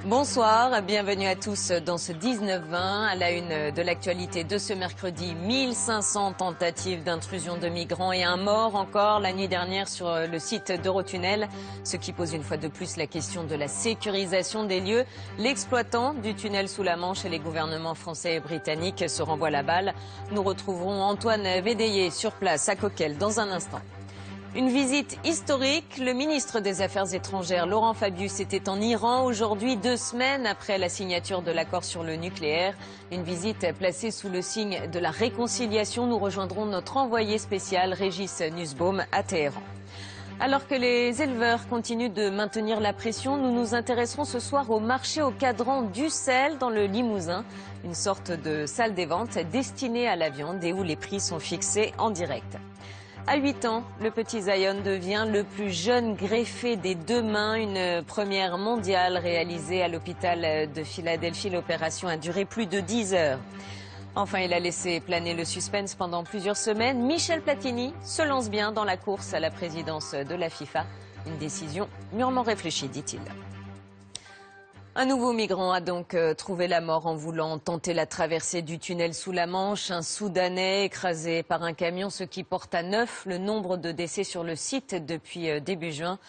Bonsoir, bienvenue à tous dans ce 19-20. À la une de l'actualité de ce mercredi, 1500 tentatives d'intrusion de migrants et un mort encore la nuit dernière sur le site d'Eurotunnel. Ce qui pose une fois de plus la question de la sécurisation des lieux. L'exploitant du tunnel sous la Manche et les gouvernements français et britanniques se renvoient la balle. Nous retrouverons Antoine Védéier sur place à Coquelles dans un instant. Une visite historique. Le ministre des Affaires étrangères, Laurent Fabius, était en Iran aujourd'hui, 2 semaines après la signature de l'accord sur le nucléaire. Une visite placée sous le signe de la réconciliation. Nous rejoindrons notre envoyé spécial, Régis Nussbaum, à Téhéran. Alors que les éleveurs continuent de maintenir la pression, nous nous intéresserons ce soir au marché au cadran d'Ussel dans le Limousin. Une sorte de salle des ventes destinée à la viande et où les prix sont fixés en direct. À 8 ans, le petit Zion devient le plus jeune greffé des 2 mains, une première mondiale réalisée à l'hôpital de Philadelphie. L'opération a duré plus de 10 heures. Enfin, il a laissé planer le suspense pendant plusieurs semaines. Michel Platini se lance bien dans la course à la présidence de la FIFA. Une décision mûrement réfléchie, dit-il. Un nouveau migrant a donc trouvé la mort en voulant tenter la traversée du tunnel sous la Manche. Un Soudanais écrasé par un camion, ce qui porte à 9 le nombre de décès sur le site depuis début juin.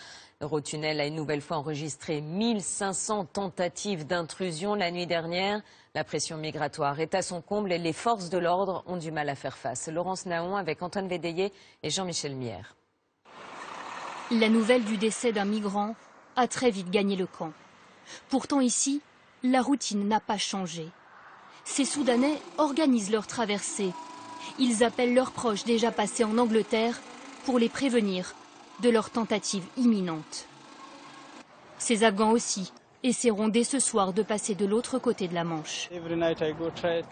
Eurotunnel a une nouvelle fois enregistré 1500 tentatives d'intrusion la nuit dernière. La pression migratoire est à son comble et les forces de l'ordre ont du mal à faire face. Laurence Naon avec Antoine Védéier et Jean-Michel Mière. La nouvelle du décès d'un migrant a très vite gagné le camp. Pourtant ici, la routine n'a pas changé. Ces Soudanais organisent leur traversée. Ils appellent leurs proches déjà passés en Angleterre pour les prévenir de leur tentative imminente. Ces Afghans aussi essaieront dès ce soir de passer de l'autre côté de la Manche.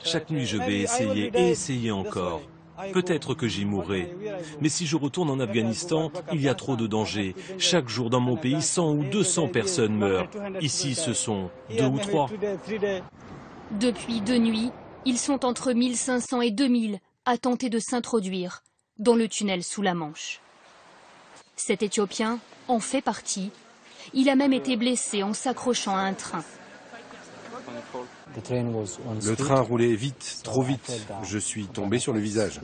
Chaque nuit, je vais essayer et essayer encore. Peut-être que j'y mourrai. Mais si je retourne en Afghanistan, il y a trop de dangers. Chaque jour dans mon pays, 100 ou 200 personnes meurent. Ici, ce sont 2 ou 3. Depuis 2 nuits, ils sont entre 1500 et 2000 à tenter de s'introduire dans le tunnel sous la Manche. Cet Éthiopien en fait partie. Il a même été blessé en s'accrochant à un train. Le train roulait vite, trop vite. Je suis tombé sur le visage.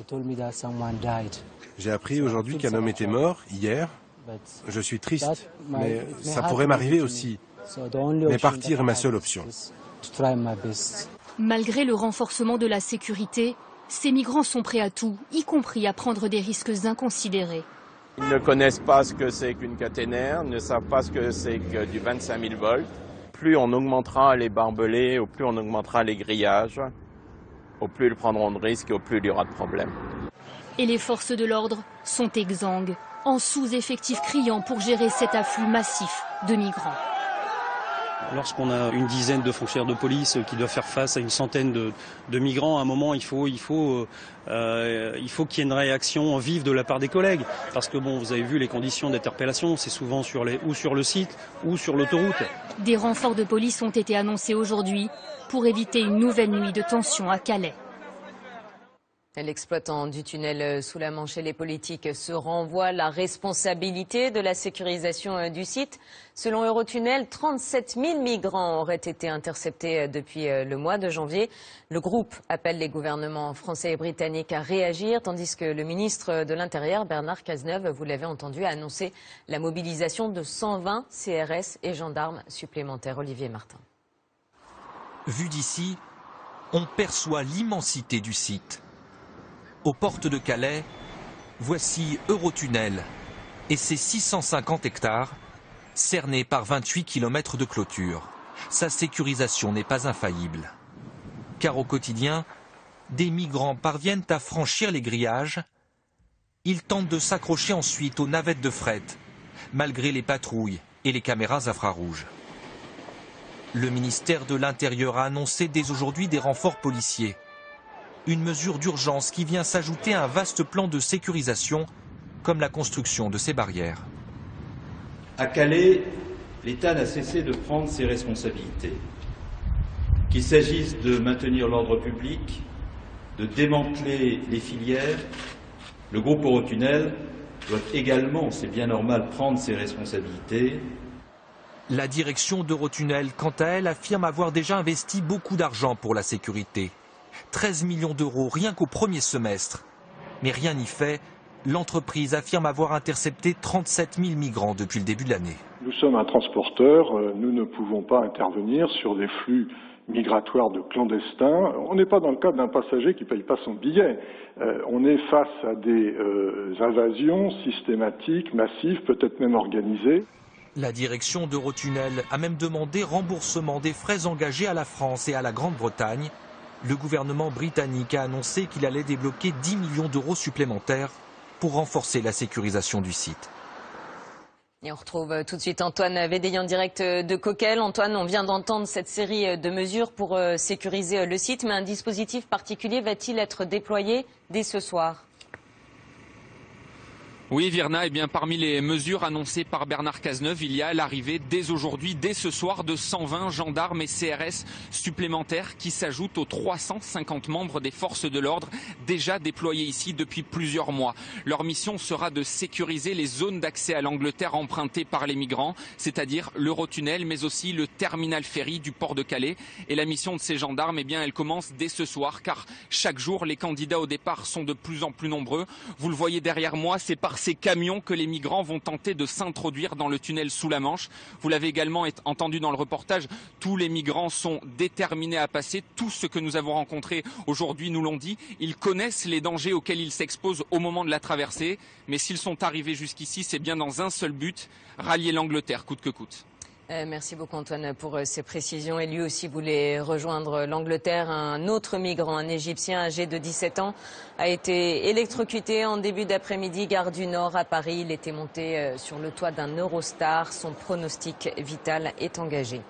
J'ai appris aujourd'hui qu'un homme était mort, hier. Je suis triste, mais ça pourrait m'arriver aussi. Mais partir est ma seule option. Malgré le renforcement de la sécurité, ces migrants sont prêts à tout, y compris à prendre des risques inconsidérés. Ils ne connaissent pas ce que c'est qu'une caténaire, ne savent pas ce que c'est que du 25 000 volts. Plus on augmentera les barbelés, au plus on augmentera les grillages, au plus ils prendront de risques et au plus il y aura de problèmes. Et les forces de l'ordre sont exsangues, en sous-effectif criant pour gérer cet afflux massif de migrants. Lorsqu'on a une dizaine de fonctionnaires de police qui doivent faire face à une centaine de migrants, à un moment, il faut qu'il y ait une réaction vive de la part des collègues. Parce que bon, vous avez vu les conditions d'interpellation, c'est souvent ou sur le site ou sur l'autoroute. Des renforts de police ont été annoncés aujourd'hui pour éviter une nouvelle nuit de tension à Calais. L'exploitant du tunnel sous la Manche et les politiques se renvoient la responsabilité de la sécurisation du site. Selon Eurotunnel, 37 000 migrants auraient été interceptés depuis le mois de janvier. Le groupe appelle les gouvernements français et britanniques à réagir, tandis que le ministre de l'Intérieur, Bernard Cazeneuve, vous l'avez entendu, a annoncé la mobilisation de 120 CRS et gendarmes supplémentaires. Olivier Martin. Vu d'ici, on perçoit l'immensité du site. Aux portes de Calais, voici Eurotunnel et ses 650 hectares cernés par 28 km de clôture. Sa sécurisation n'est pas infaillible. Car au quotidien, des migrants parviennent à franchir les grillages. Ils tentent de s'accrocher ensuite aux navettes de fret, malgré les patrouilles et les caméras infrarouges. Le ministère de l'Intérieur a annoncé dès aujourd'hui des renforts policiers. Une mesure d'urgence qui vient s'ajouter à un vaste plan de sécurisation, comme la construction de ces barrières. À Calais, l'État n'a cessé de prendre ses responsabilités. Qu'il s'agisse de maintenir l'ordre public, de démanteler les filières, le groupe Eurotunnel doit également, c'est bien normal, prendre ses responsabilités La direction d'Eurotunnel, quant à elle, affirme avoir déjà investi beaucoup d'argent pour la sécurité. 13 millions d'euros rien qu'au premier semestre. Mais rien n'y fait. L'entreprise affirme avoir intercepté 37 000 migrants depuis le début de l'année. Nous sommes un transporteur, nous ne pouvons pas intervenir sur des flux migratoires de clandestins. On n'est pas dans le cas d'un passager qui ne paye pas son billet. On est face à des invasions systématiques, massives, peut-être même organisées. La direction d'Eurotunnel a même demandé remboursement des frais engagés à la France et à la Grande-Bretagne. Le gouvernement britannique a annoncé qu'il allait débloquer 10 millions d'euros supplémentaires pour renforcer la sécurisation du site. Et on retrouve tout de suite Antoine Védéian en direct de Coquelles. Antoine, on vient d'entendre cette série de mesures pour sécuriser le site, mais un dispositif particulier va-t-il être déployé dès ce soir ? Oui, Virna, parmi les mesures annoncées par Bernard Cazeneuve, il y a l'arrivée dès aujourd'hui, dès ce soir, de 120 gendarmes et CRS supplémentaires qui s'ajoutent aux 350 membres des forces de l'ordre déjà déployés ici depuis plusieurs mois. Leur mission sera de sécuriser les zones d'accès à l'Angleterre empruntées par les migrants, c'est-à-dire l'Eurotunnel, mais aussi le terminal ferry du port de Calais. Et la mission de ces gendarmes, elle commence dès ce soir, car chaque jour, les candidats au départ sont de plus en plus nombreux. Vous le voyez derrière moi, c'est par ces camions que les migrants vont tenter de s'introduire dans le tunnel sous la Manche. Vous l'avez également entendu dans le reportage, tous les migrants sont déterminés à passer. Tous ceux que nous avons rencontrés aujourd'hui nous l'ont dit. Ils connaissent les dangers auxquels ils s'exposent au moment de la traversée. Mais s'ils sont arrivés jusqu'ici, c'est bien dans un seul but, rallier l'Angleterre coûte que coûte. Merci beaucoup Antoine pour ces précisions. Et lui aussi voulait rejoindre l'Angleterre. Un autre migrant, un Égyptien âgé de 17 ans, a été électrocuté en début d'après-midi, gare du Nord à Paris. Il était monté sur le toit d'un Eurostar. Son pronostic vital est engagé.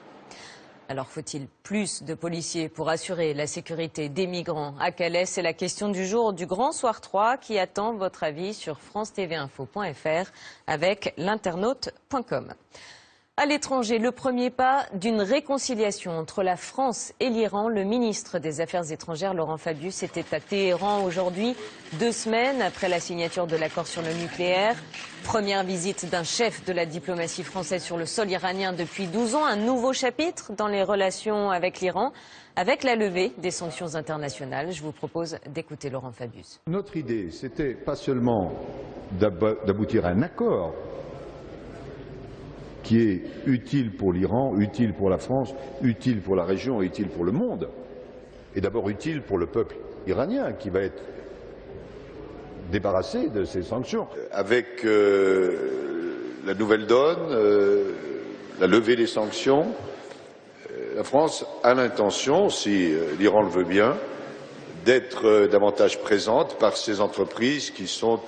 Alors faut-il plus de policiers pour assurer la sécurité des migrants à Calais? C'est la question du jour du Grand Soir 3 qui attend votre avis sur france-tv-info.fr avec l'internaute.com. À l'étranger, le premier pas d'une réconciliation entre la France et l'Iran. Le ministre des Affaires étrangères, Laurent Fabius, était à Téhéran aujourd'hui, 2 semaines après la signature de l'accord sur le nucléaire. Première visite d'un chef de la diplomatie française sur le sol iranien depuis 12 ans. Un nouveau chapitre dans les relations avec l'Iran, avec la levée des sanctions internationales. Je vous propose d'écouter Laurent Fabius. Notre idée, c'était pas seulement d'aboutir à un accord qui est utile pour l'Iran, utile pour la France, utile pour la région, utile pour le monde, et d'abord utile pour le peuple iranien qui va être débarrassé de ces sanctions. Avec la nouvelle donne, la levée des sanctions, la France a l'intention, si l'Iran le veut bien, d'être davantage présente par ces entreprises qui sont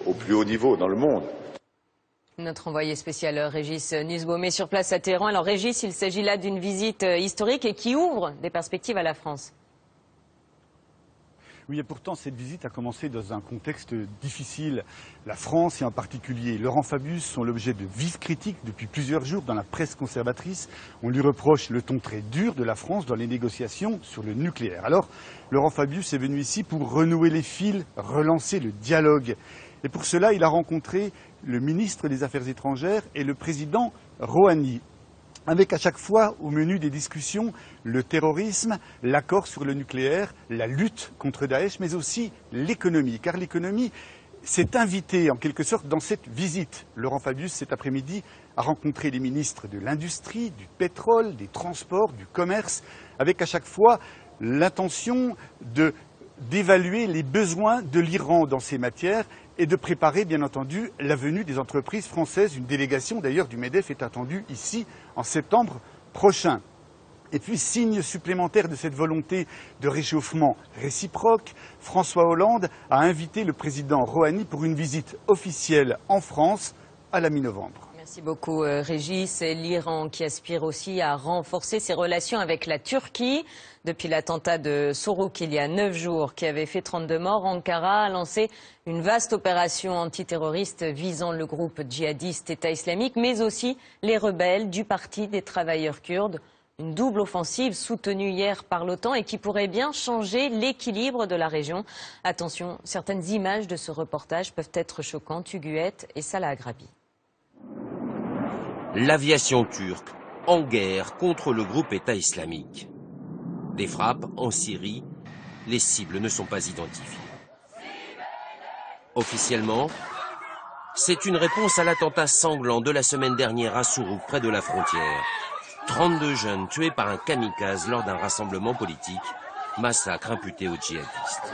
au plus haut niveau dans le monde. Notre envoyé spécial Régis Nussbaum est sur place à Téhéran. Alors Régis, il s'agit là d'une visite historique et qui ouvre des perspectives à la France. Oui, et pourtant, cette visite a commencé dans un contexte difficile. La France, et en particulier Laurent Fabius, sont l'objet de vives critiques depuis plusieurs jours dans la presse conservatrice. On lui reproche le ton très dur de la France dans les négociations sur le nucléaire. Alors, Laurent Fabius est venu ici pour renouer les fils, relancer le dialogue. Et pour cela, il a rencontré le ministre des Affaires étrangères et le président Rouhani, avec à chaque fois au menu des discussions le terrorisme, l'accord sur le nucléaire, la lutte contre Daesh, mais aussi l'économie. Car l'économie s'est invitée en quelque sorte dans cette visite. Laurent Fabius, cet après-midi, a rencontré les ministres de l'industrie, du pétrole, des transports, du commerce, avec à chaque fois l'intention d'évaluer les besoins de l'Iran dans ces matières et de préparer, bien entendu, la venue des entreprises françaises. Une délégation, d'ailleurs, du MEDEF est attendue ici en septembre prochain. Et puis, signe supplémentaire de cette volonté de réchauffement réciproque, François Hollande a invité le président Rouhani pour une visite officielle en France à la mi-novembre. Merci beaucoup Régis. L'Iran qui aspire aussi à renforcer ses relations avec la Turquie. Depuis l'attentat de Sourouk il y a 9 jours qui avait fait 32 morts, Ankara a lancé une vaste opération antiterroriste visant le groupe djihadiste État islamique, mais aussi les rebelles du Parti des travailleurs kurdes. Une double offensive soutenue hier par l'OTAN et qui pourrait bien changer l'équilibre de la région. Attention, certaines images de ce reportage peuvent être choquantes. Huguette et Salah Agrabi. L'aviation turque en guerre contre le groupe État islamique. Des frappes en Syrie, les cibles ne sont pas identifiées. Officiellement, c'est une réponse à l'attentat sanglant de la semaine dernière à Sourouk, près de la frontière. 32 jeunes tués par un kamikaze lors d'un rassemblement politique, massacre imputé aux djihadistes.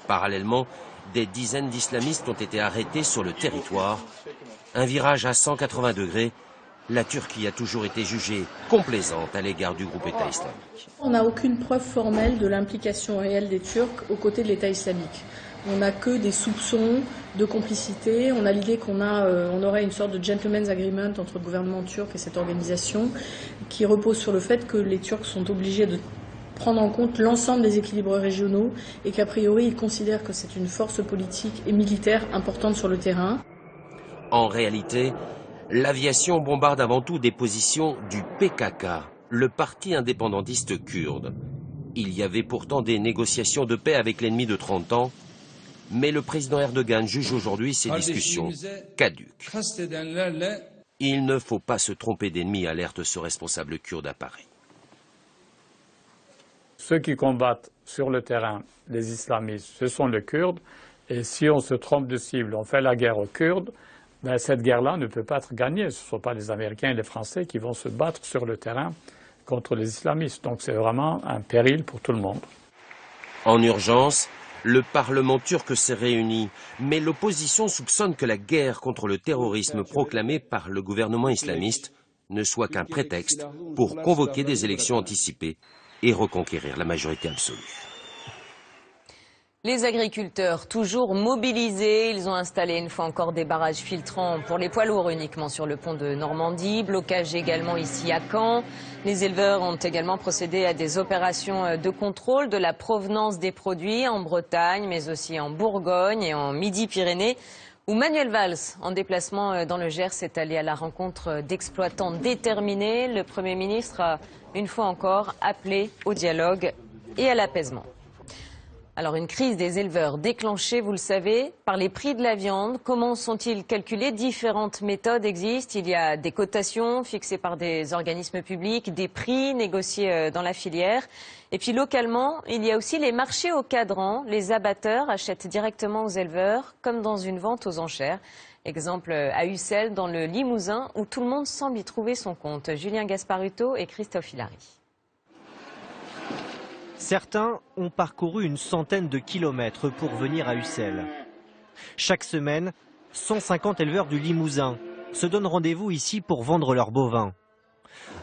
Parallèlement, des dizaines d'islamistes ont été arrêtés sur le territoire. Un virage à 180 degrés. La Turquie a toujours été jugée complaisante à l'égard du groupe État islamique. On n'a aucune preuve formelle de l'implication réelle des Turcs aux côtés de l'État islamique. On n'a que des soupçons de complicité. On a l'idée qu'on aurait une sorte de gentleman's agreement entre le gouvernement turc et cette organisation qui repose sur le fait que les Turcs sont obligés de prendre en compte l'ensemble des équilibres régionaux et qu'a priori ils considèrent que c'est une force politique et militaire importante sur le terrain. En réalité, l'aviation bombarde avant tout des positions du PKK, le parti indépendantiste kurde. Il y avait pourtant des négociations de paix avec l'ennemi de 30 ans, mais le président Erdogan juge aujourd'hui ces discussions caduques. Il ne faut pas se tromper d'ennemi, alerte ce responsable kurde à Paris. Ceux qui combattent sur le terrain les islamistes, ce sont les Kurdes, et si on se trompe de cible, on fait la guerre aux Kurdes, ben cette guerre-là ne peut pas être gagnée. Ce ne sont pas les Américains et les Français qui vont se battre sur le terrain contre les islamistes. Donc c'est vraiment un péril pour tout le monde. En urgence, le Parlement turc s'est réuni, mais l'opposition soupçonne que la guerre contre le terrorisme proclamée par le gouvernement islamiste ne soit qu'un prétexte pour convoquer des élections anticipées et reconquérir la majorité absolue. Les agriculteurs, toujours mobilisés, ils ont installé une fois encore des barrages filtrants pour les poids lourds uniquement sur le pont de Normandie, blocage également ici à Caen. Les éleveurs ont également procédé à des opérations de contrôle de la provenance des produits en Bretagne, mais aussi en Bourgogne et en Midi-Pyrénées, où Manuel Valls, en déplacement dans le Gers, est allé à la rencontre d'exploitants déterminés. Le Premier ministre a une fois encore appelé au dialogue et à l'apaisement. Alors une crise des éleveurs déclenchée, vous le savez, par les prix de la viande. Comment sont-ils calculés? Différentes méthodes existent. Il y a des cotations fixées par des organismes publics, des prix négociés dans la filière. Et puis localement, il y a aussi les marchés au cadran. Les abatteurs achètent directement aux éleveurs, comme dans une vente aux enchères. Exemple à Ussel, dans le Limousin, où tout le monde semble y trouver son compte. Julien Gasparuto et Christophe Hilary. Certains ont parcouru une centaine de kilomètres pour venir à Ussel. Chaque semaine, 150 éleveurs du Limousin se donnent rendez-vous ici pour vendre leurs bovins,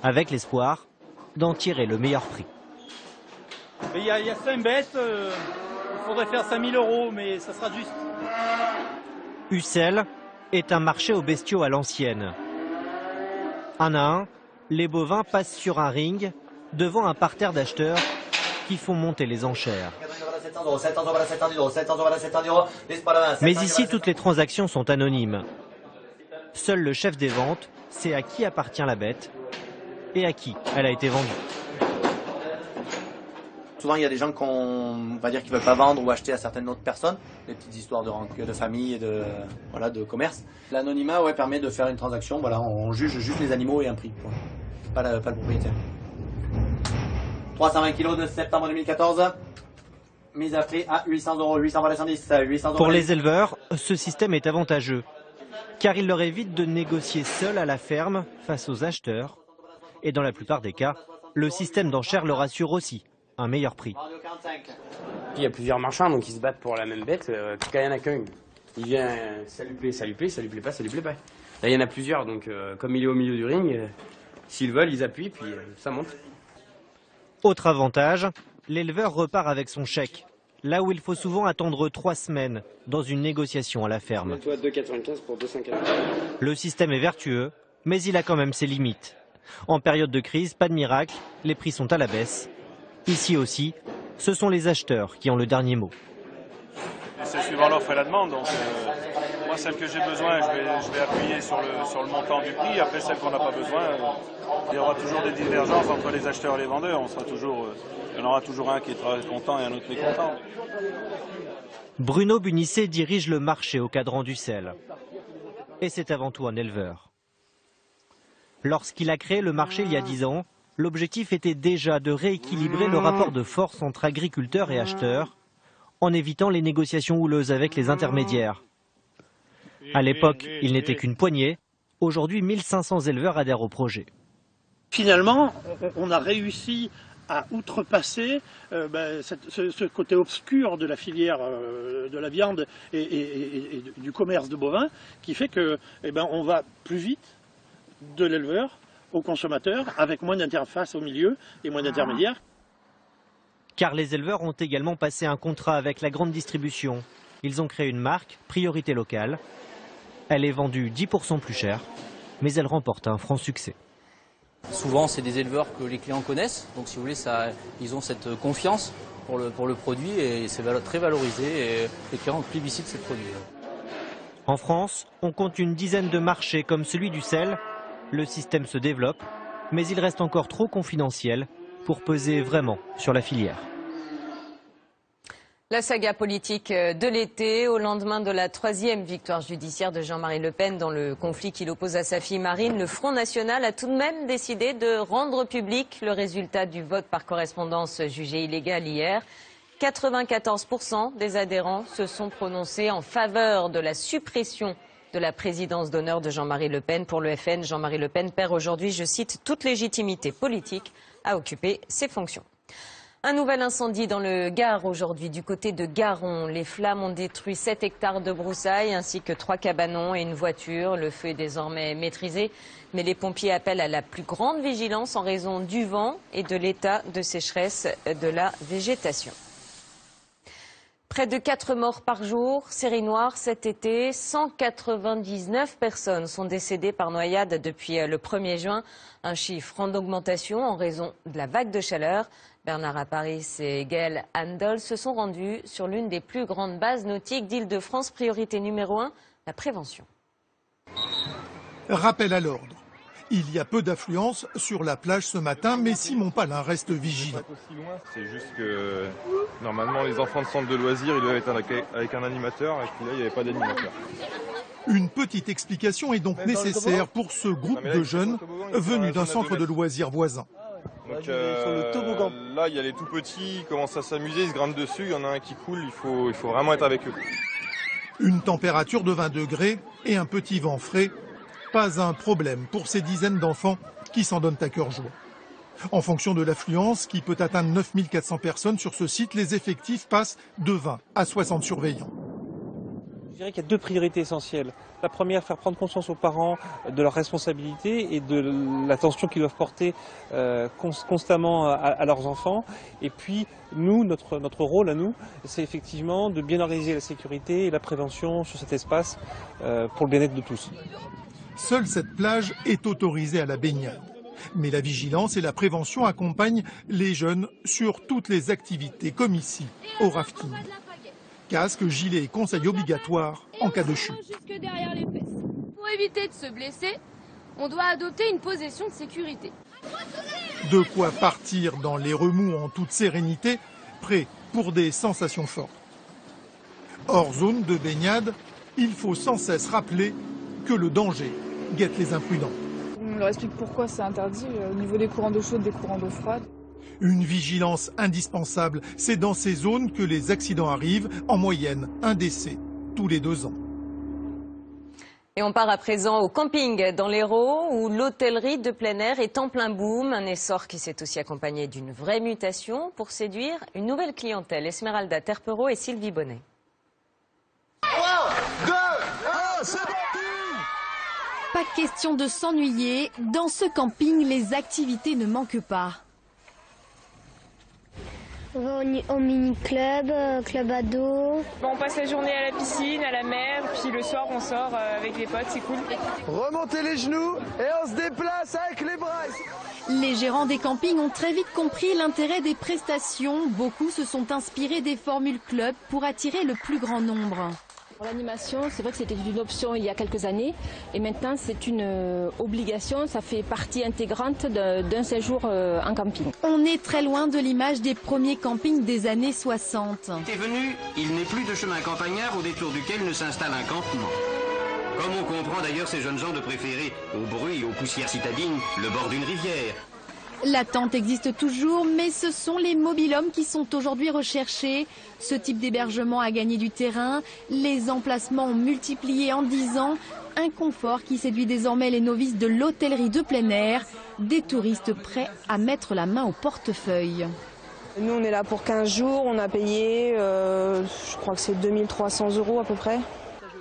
avec l'espoir d'en tirer le meilleur prix. Il y a 5 bêtes, il faudrait faire 5 000 €, mais ça sera juste. Ussel est un marché aux bestiaux à l'ancienne. Un à un, les bovins passent sur un ring devant un parterre d'acheteurs qui font monter les enchères. Mais ici, toutes les transactions sont anonymes. Seul le chef des ventes sait à qui appartient la bête et à qui elle a été vendue. Souvent, il y a des gens qui ne veulent pas vendre ou acheter à certaines autres personnes, des petites histoires de famille et de commerce. L'anonymat permet de faire une transaction, on juge juste les animaux et un prix, pas le propriétaire. 320 kg de septembre 2014, mise à prix à 800 €, 810, 800 €. Pour les éleveurs, ce système est avantageux, car il leur évite de négocier seuls à la ferme face aux acheteurs. Et dans la plupart des cas, le système d'enchères leur assure aussi un meilleur prix. Il y a plusieurs marchands, donc ils se battent pour la même bête, quand il n'y en a qu'un. Il vient, ça lui plaît, ça lui plaît, ça lui plaît pas, ça lui plaît pas. Là, il y en a plusieurs, donc comme il est au milieu du ring, s'ils veulent, ils appuient, puis ça monte. Autre avantage, l'éleveur repart avec son chèque, là où il faut souvent attendre 3 semaines dans une négociation à la ferme. Toi, 2,95 pour 2,50. Le système est vertueux, mais il a quand même ses limites. En période de crise, pas de miracle, les prix sont à la baisse. Ici aussi, ce sont les acheteurs qui ont le dernier mot. C'est suivant l'offre et la demande, donc moi celle que j'ai besoin, je vais appuyer sur le montant du prix. Après celle qu'on n'a pas besoin, il y aura toujours des divergences entre les acheteurs et les vendeurs. Il y en aura toujours un qui est content et un autre mécontent. Bruno Bunisset dirige le marché au cadran d'Ussel. Et c'est avant tout un éleveur. Lorsqu'il a créé le marché il y a 10 ans, l'objectif était déjà de rééquilibrer le rapport de force entre agriculteurs et acheteurs, en évitant les négociations houleuses avec les intermédiaires. À l'époque, il n'était qu'une poignée. Aujourd'hui, 1500 éleveurs adhèrent au projet. Finalement, on a réussi à outrepasser ce côté obscur de la filière de la viande et du commerce de bovins, qui fait que on va plus vite de l'éleveur au consommateur, avec moins d'interface au milieu et moins d'intermédiaires. Car les éleveurs ont également passé un contrat avec la grande distribution. Ils ont créé une marque, Priorité Locale. Elle est vendue 10% plus cher, mais elle remporte un franc succès. Souvent, c'est des éleveurs que les clients connaissent, donc si vous voulez, ils ont cette confiance pour le produit et c'est très valorisé et les clients plébiscitent ces produits. En France, on compte une dizaine de marchés comme celui du sel. Le système se développe, mais il reste encore trop confidentiel pour peser vraiment sur la filière. La saga politique de l'été, au lendemain de la 3e victoire judiciaire de Jean-Marie Le Pen dans le conflit qui l'oppose à sa fille Marine, le Front National a tout de même décidé de rendre public le résultat du vote par correspondance jugé illégal hier. 94% des adhérents se sont prononcés en faveur de la suppression de la présidence d'honneur de Jean-Marie Le Pen. Pour le FN, Jean-Marie Le Pen perd aujourd'hui, je cite, toute légitimité politique à occuper ses fonctions. Un nouvel incendie dans le Gard aujourd'hui du côté de Garon. Les flammes ont détruit 7 hectares de broussailles ainsi que 3 cabanons et une voiture. Le feu est désormais maîtrisé, mais les pompiers appellent à la plus grande vigilance en raison du vent et de l'état de sécheresse de la végétation. Près de 4 morts par jour, série noire cet été. 199 personnes sont décédées par noyade depuis le 1er juin. Un chiffre en augmentation en raison de la vague de chaleur. Bernard Aparis et Gaël Handel se sont rendus sur l'une des plus grandes bases nautiques d'Île-de-France. Priorité numéro 1, la prévention. Rappel à l'ordre. Il y a peu d'affluence sur la plage ce matin, mais Simon Palin reste vigilant. C'est juste que normalement les enfants de centre de loisirs ils doivent être avec un animateur et puis là il n'y avait pas d'animateur. Une petite explication est donc nécessaire pour ce groupe de jeunes venus d'un centre de loisirs voisin. Donc là il y a les tout petits, ils commencent à s'amuser, ils se grimpent dessus, il y en a un qui coule, il faut vraiment être avec eux. Une température de 20 degrés et un petit vent frais. Pas un problème pour ces dizaines d'enfants qui s'en donnent à cœur joie. En fonction de l'affluence, qui peut atteindre 9400 personnes sur ce site, les effectifs passent de 20 à 60 surveillants. Je dirais qu'il y a 2 priorités essentielles. La première, faire prendre conscience aux parents de leurs responsabilités et de l'attention qu'ils doivent porter constamment à leurs enfants. Et puis, nous, notre rôle à nous, c'est effectivement de bien organiser la sécurité et la prévention sur cet espace pour le bien-être de tous. Seule cette plage est autorisée à la baignade. Mais la vigilance et la prévention accompagnent les jeunes sur toutes les activités, comme ici, au rafting. Casque, gilet et conseils obligatoires en cas de chute. Jusque derrière les fesses. Pour éviter de se blesser, on doit adopter une position de sécurité. De quoi partir dans les remous en toute sérénité, prêt pour des sensations fortes. Hors zone de baignade, il faut sans cesse rappeler que le danger guette les imprudents. On leur explique pourquoi c'est interdit au niveau des courants d'eau chaude, des courants d'eau froide. Une vigilance indispensable, c'est dans ces zones que les accidents arrivent, en moyenne un décès tous les 2 ans. Et on part à présent au camping dans l'Hérault où l'hôtellerie de plein air est en plein boom. Un essor qui s'est aussi accompagné d'une vraie mutation pour séduire une nouvelle clientèle. Esmeralda Terpereau et Sylvie Bonnet. 1, 2, 1, c'est parti! Pas question de s'ennuyer. Dans ce camping, les activités ne manquent pas. On va au mini-club, club ado. On passe la journée à la piscine, à la mer, puis le soir on sort avec les potes, c'est cool. Remontez les genoux et on se déplace avec les bras. Les gérants des campings ont très vite compris l'intérêt des prestations. Beaucoup se sont inspirés des formules club pour attirer le plus grand nombre. L'animation, c'est vrai que c'était une option il y a quelques années et maintenant c'est une obligation, ça fait partie intégrante d'un séjour en camping. On est très loin de l'image des premiers campings des années 60. T'es venu, il n'est plus de chemin campagnard au détour duquel ne s'installe un campement. Comme on comprend, comprends d'ailleurs ces jeunes gens de préférer au bruit et aux poussières citadines le bord d'une rivière. L'attente existe toujours, mais ce sont les mobil-homes qui sont aujourd'hui recherchés. Ce type d'hébergement a gagné du terrain. Les emplacements ont multiplié en 10 ans. Un confort qui séduit désormais les novices de l'hôtellerie de plein air. Des touristes prêts à mettre la main au portefeuille. Nous, on est là pour 15 jours. On a payé, je crois que c'est 2300 € à peu près.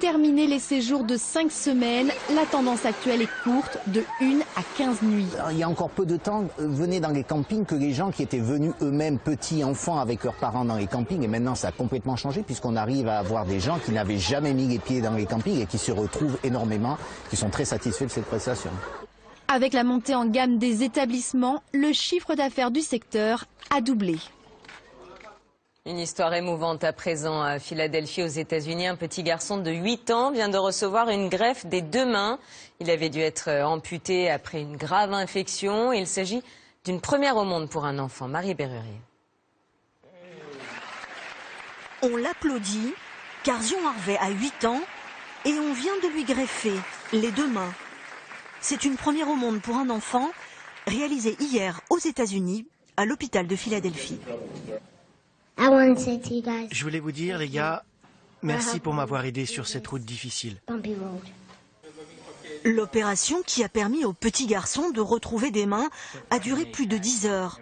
Terminer les séjours de 5 semaines, la tendance actuelle est courte, de 1 à 15 nuits. Alors, il y a encore peu de temps, venaient dans les campings que les gens qui étaient venus eux-mêmes petits enfants avec leurs parents dans les campings. Et maintenant, ça a complètement changé puisqu'on arrive à avoir des gens qui n'avaient jamais mis les pieds dans les campings et qui se retrouvent énormément, qui sont très satisfaits de cette prestation. Avec la montée en gamme des établissements, le chiffre d'affaires du secteur a doublé. Une histoire émouvante à présent à Philadelphie, aux États-Unis. Un petit garçon de 8 ans vient de recevoir une greffe des 2 mains. Il avait dû être amputé après une grave infection. Il s'agit d'une première au monde pour un enfant. Marie Berrurier. On l'applaudit car Zion Harvey a 8 ans et on vient de lui greffer les 2 mains. C'est une première au monde pour un enfant, réalisée hier aux États-Unis à l'hôpital de Philadelphie. Je voulais vous dire, les gars, merci pour m'avoir aidé sur cette route difficile. L'opération qui a permis au petit garçon de retrouver des mains a duré plus de 10 heures.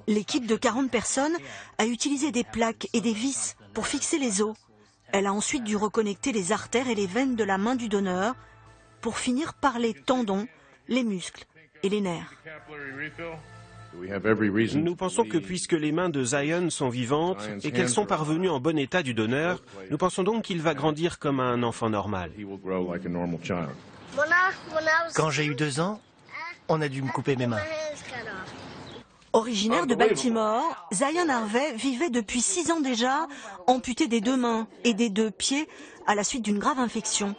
L'équipe de 40 personnes a utilisé des plaques et des vis pour fixer les os. Elle a ensuite dû reconnecter les artères et les veines de la main du donneur pour finir par les tendons, les muscles et les nerfs. Nous pensons que puisque les mains de Zion sont vivantes et qu'elles sont parvenues en bon état du donneur, nous pensons donc qu'il va grandir comme un enfant normal. Quand j'ai eu 2 ans, on a dû me couper mes mains. Originaire de Baltimore, Zion Harvey vivait depuis 6 ans déjà, amputé des 2 mains et des 2 pieds à la suite d'une grave infection.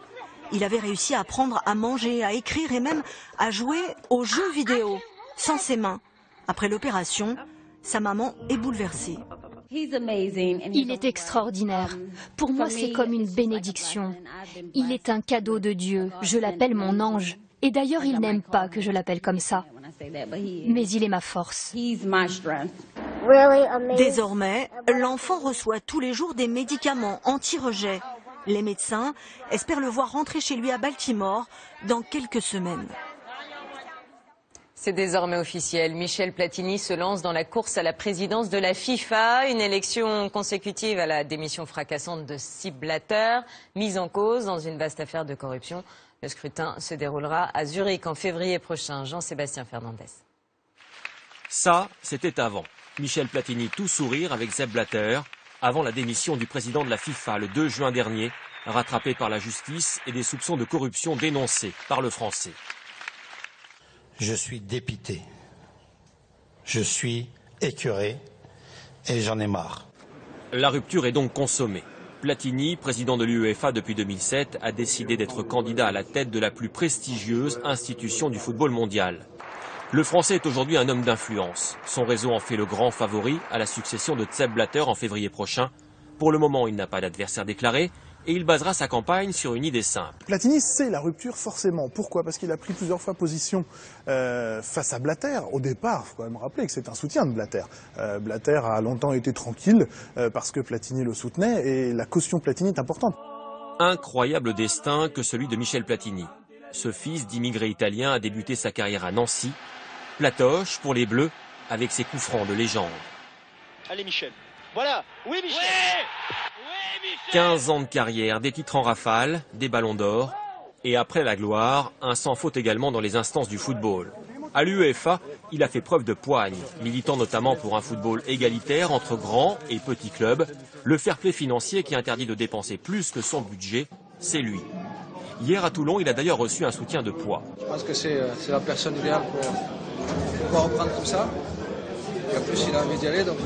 Il avait réussi à apprendre à manger, à écrire et même à jouer aux jeux vidéo, sans ses mains. Après l'opération, sa maman est bouleversée. Il est extraordinaire. Pour moi, c'est comme une bénédiction. Il est un cadeau de Dieu. Je l'appelle mon ange. Et d'ailleurs, il n'aime pas que je l'appelle comme ça. Mais il est ma force. Désormais, l'enfant reçoit tous les jours des médicaments anti-rejet. Les médecins espèrent le voir rentrer chez lui à Baltimore dans quelques semaines. C'est désormais officiel. Michel Platini se lance dans la course à la présidence de la FIFA. Une élection consécutive à la démission fracassante de Sepp Blatter, mise en cause dans une vaste affaire de corruption. Le scrutin se déroulera à Zurich en février prochain. Jean-Sébastien Fernandez. Ça, c'était avant. Michel Platini tout sourire avec Sepp Blatter, avant la démission du président de la FIFA le 2 juin dernier, rattrapé par la justice et des soupçons de corruption dénoncés par le Français. Je suis dépité, je suis écœuré et j'en ai marre. La rupture est donc consommée. Platini, président de l'UEFA depuis 2007, a décidé d'être candidat à la tête de la plus prestigieuse institution du football mondial. Le Français est aujourd'hui un homme d'influence. Son réseau en fait le grand favori à la succession de Sepp Blatter en février prochain. Pour le moment, il n'a pas d'adversaire déclaré. Et il basera sa campagne sur une idée simple. Platini, c'est la rupture forcément. Pourquoi? Parce qu'il a pris plusieurs fois position face à Blatter. Au départ, il faut quand même rappeler que c'est un soutien de Blatter. Blatter a longtemps été tranquille parce que Platini le soutenait et la caution Platini est importante. Incroyable destin que celui de Michel Platini. Ce fils d'immigrés italiens a débuté sa carrière à Nancy. Platoche pour les Bleus avec ses coups francs de légende. Allez Michel, voilà, oui Michel, oui 15 ans de carrière, des titres en rafale, des ballons d'or. Et après la gloire, un sans faute également dans les instances du football. À l'UEFA, il a fait preuve de poigne, militant notamment pour un football égalitaire entre grands et petits clubs. Le fair-play financier qui interdit de dépenser plus que son budget, c'est lui. Hier à Toulon, il a d'ailleurs reçu un soutien de poids. Je pense que c'est la personne idéale pour pouvoir reprendre tout ça. Et en plus, il a envie d'y aller, donc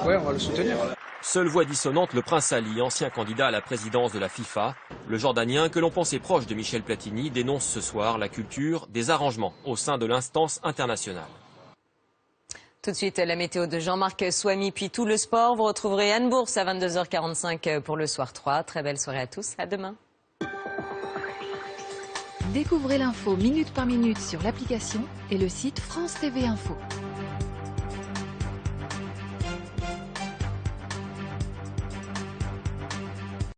ouais, on va le soutenir. Seule voix dissonante, le prince Ali, ancien candidat à la présidence de la FIFA. Le Jordanien, que l'on pensait proche de Michel Platini, dénonce ce soir la culture des arrangements au sein de l'instance internationale. Tout de suite, la météo de Jean-Marc Souamy, puis tout le sport. Vous retrouverez Anne Bourse à 22h45 pour le soir 3. Très belle soirée à tous, à demain. Découvrez l'info minute par minute sur l'application et le site France TV Info.